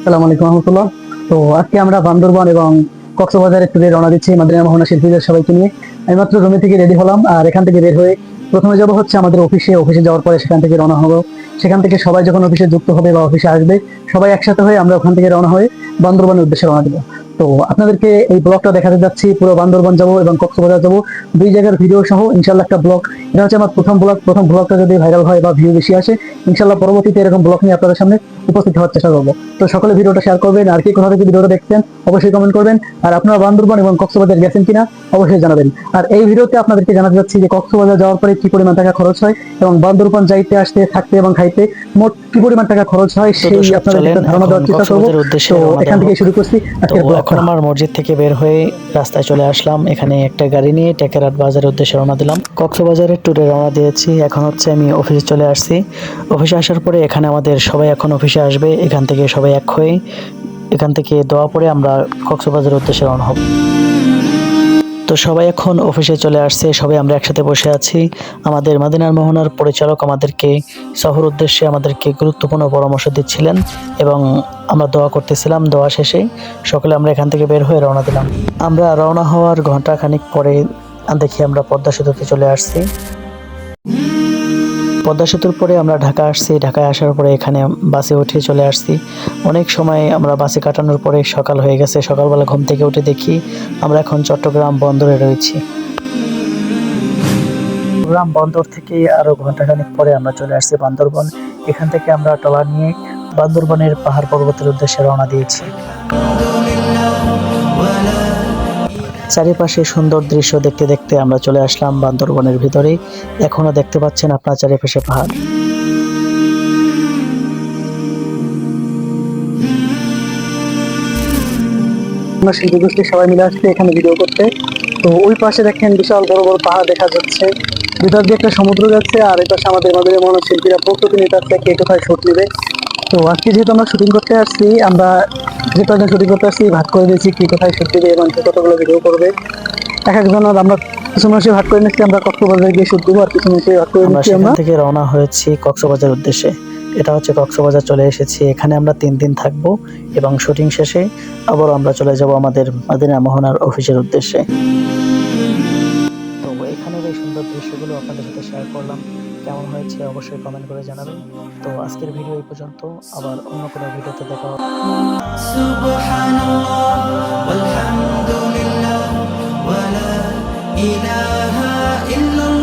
আসসালামু আলাইকুম রহমতুল্লাহ। তো আজকে আমরা বান্দরবান এবং কক্সবাজারের ট্যুরে রওনা দিচ্ছি মাদিনা মোহনা শিল্পীদের সবাইকে নিয়ে। আমি মাত্র রুমে থেকে রেডি হলাম, আর এখান থেকে বের হয়ে প্রথমে যাব হচ্ছে আমাদের অফিসে যাওয়ার পরে সেখান থেকে রওনা হবো। সেখান থেকে সবাই যখন অফিসে যুক্ত হবে বা অফিসে আসবে, সবাই একসাথে হয়ে আমরা ওখান থেকে রওনা হয়ে বান্দরবানের উদ্দেশ্যে রওনা দিব। তো আপনাদেরকে এই ব্লগটা দেখাতে যাচ্ছি, পুরো বান্দরবান যাব এবং কক্সবাজার যাব, দুই জায়গার ভিডিও সহ ইনশাল্লাহ একটা ব্লগ। এটা হচ্ছে আমার প্রথম ব্লগ। প্রথম ব্লগটা যদি ভাইরাল হয় বা ভিউ বেশি আসে, ইনশাল্লাহ পরবর্তীতে এরকম ব্লগ নিয়ে আপনাদের সামনে উপস্থিত হওয়ার চেষ্টা করবো। তো সকলে ভিডিওটা শেয়ার করবেন, আর কি কোথা থেকে ভিডিওটা দেখছেন অবশ্যই কমেন্ট করবেন। আর আপনারা বান্দরবান এবং কক্সবাজার গেছেন কিনা অবশ্যই জানাবেন। আর এই ভিডিওতে আপনাদেরকে জানাতে যাচ্ছি যে কক্সবাজার যাওয়ার পরে কি পরিমাণ টাকা খরচ হয় এবং বান্দরবান যাইতে আসতে থাকতে এবং খাইতে মোট কি পরিমাণ টাকা খরচ হয় সেই আপনাদেরকে একটা ধারণা দেওয়ার চেষ্টা করবো। তো এখান থেকে শুরু করছি তো আজকের এখন ব্লগটা। আমার মসজিদ থেকে বের হয়ে রাস্তায় চলে আসলাম। এখানে একটা গাড়ি নিয়ে টেকেরাট বাজারের উদ্দেশ্যে রওনা দিলাম। কক্সবাজারের ট্যুরে রওনা দিয়েছি। এখন হচ্ছে আমি অফিসে চলে আসছি। অফিসে আসার পরে এখানে আমাদের সবাই এখন অফিসে আসবে। এখান থেকে সবাই এক হয়ে এখান থেকে দোয়া পরে আমরা কক্সবাজারের উদ্দেশ্যে রওনা হব। তো সবাই এখন অফিসে চলে আসছে, সবাই আমরা একসাথে বসে আছি। আমাদের মদিনার মোহনার পরিচালক আমাদেরকে সফর উদ্দেশ্যে আমাদেরকে গুরুত্বপূর্ণ পরামর্শ দিচ্ছিলেন এবং আমরা দোয়া করতেছিলাম। দোয়া শেষে সকলে আমরা এখান থেকে বের হয়ে রওনা দিলাম। আমরা রওনা হওয়ার ঘন্টা খানিক পরে দেখি আমরা পদ্মা সেতুতে চলে আসছি। পদ্মা সেতুর পরে আমরা ঢাকা আসছি। ঢাকায় আসার পরে এখানে বাসে উঠে চলে আসছি। অনেক সময় আমরা বাসে কাটানোর পরে সকাল হয়ে গেছে। সকালবেলা ঘুম থেকে উঠে দেখি আমরা এখন চট্টগ্রাম বন্দরে রয়েছি। চট্টগ্রাম বন্দর থেকে আরো ঘন্টাখানিক পরে আমরা চলে আসছি বান্দরবন। এখান থেকে আমরা ট্রলার নিয়ে বান্দরবনের পাহাড় পর্বতের উদ্দেশ্যে রওনা দিয়েছি। চারিপাশে সুন্দর দৃশ্য দেখতে দেখতে আমরা চলে আসলাম বান্দরবনের ভিতরে। এখনো দেখতে পাচ্ছেন আপনার চারিপাশে পাহাড়। আমরা শিল্পী গোষ্ঠীর সবাই মিলে আসছে এখানে ভিডিও করতে। তো ওই পাশে দেখেন বিশাল বড় বড় পাহাড় দেখা যাচ্ছে, ভিতর দিয়ে একটা সমুদ্র যাচ্ছে, আর এই পাশে আমাদের মাদিনা মোহনা শিল্পীরা প্রস্তুতি নিতে আসছে কে কোথায় শুট নেবে। তো আজকে যেহেতু আমরা শুটিং করতে আসছি, আমরা যে কয়েকজন শুটিং করতে আসছি ভাগ করে দিয়েছি কি কোথায় শুট দিবে এবং কে কতগুলো ভিডিও করবে। এক একজন আমরা কিছু মানুষে ভাগ করে নিচ্ছি, আমরা কক্সবাজারে গিয়ে শুট দেবো, আর কিছু মানুষে ভাগ করে আমরা নিচ্ছি সেখান আমরা। থেকে রওনা হয়েছি কক্সবাজার উদ্দেশ্যে। এটা হচ্ছে কক্সবাজার চলে এসেছি। এখানে আমরা 3 দিন থাকবো এবং শুটিং শেষে আবার আমরা চলে যাব আমাদের মদিনা মোহনার অফিসের উদ্দেশ্যে। তো এখানের এই সুন্দর দৃশ্যগুলো আপনাদের সাথে শেয়ার করলাম। কেমন হয়েছে অবশ্যই কমেন্ট করে জানাবেন। তো আজকের ভিডিও এই পর্যন্ত, আবার অন্য কোনো ভিডিওতে দেখা হবে। সুবহানাল্লাহ ওয়ালহামদুলিল্লাহ ওয়ালা ইলাহা ইল্লাল্লাহ।